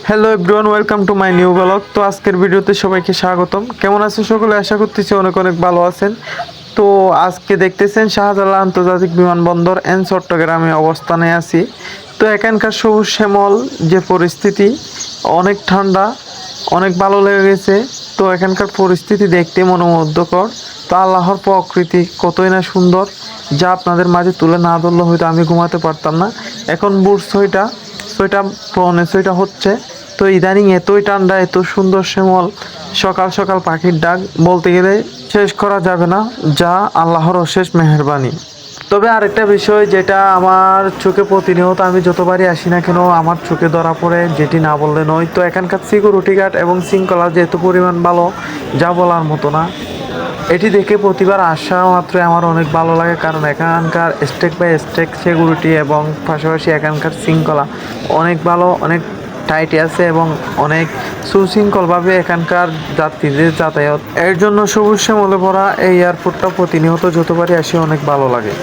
Hello everyone, welcome to my new blog. তো আজকের ভিডিওতে সবাইকে স্বাগতম। কেমন আছেন সকলে? আশা করতেছি অনেক অনেক ভালো আছেন। তো আজকে দেখতেছেন শাহজালাল আন্তর্জাতিক বিমানবন্দর এন চট্টগ্রামে অবস্থানে আছি। তো এখানকার সবুজ শ্যামল যে পরিস্থিতি, অনেক ঠান্ডা, অনেক ভালো লেগে গেছে। তো এখানকার পরিস্থিতি দেখতে মনোমুগ্ধকর। তো আল্লাহর প্রকৃতি কতই না সুন্দর, যা আপনাদের মাঝে তুলে না ধরলে হয়তো আমি ঘুমাতে পারতাম না। এখন ভোর ছয়টা, ছয়টা পৌনে ছয়টা হচ্ছে। তো ইদানিং এতই ঠান্ডা, এত সুন্দর শ্যামল, সকাল সকাল পাখির ডাক বলতে গেলে শেষ করা যাবে না, যা আল্লাহর অশেষ মেহেরবানি। তবে আরেকটা বিষয় যেটা আমার চোখে প্রতিনিয়ত আমি যতবারই আসি না কেন আমার চোখে ধরা পড়ে, যেটি না বললে নয়, তো এখানকার সিকিউরিটি গার্ড এবং শৃঙ্খলা যে এত পরিমাণ ভালো, যা বলার মতো না। এটি দেখে প্রতিবার আসা মাত্রই আমার অনেক ভালো লাগে, কারণ এখানকার স্টেক বাই স্টেক সিকিউরিটি এবং পাশাপাশি এখানকার শৃঙ্খলা অনেক ভালো, অনেক টাইট আছে এবং অনেক সুশৃঙ্খলভাবে এখানকার যাত্রীদের যাতায়াত। এর জন্য সবুজ শ্যামলে ভরা এই এয়ারপোর্টটা প্রতিনিয়ত যতবারই আসি অনেক ভালো লাগে।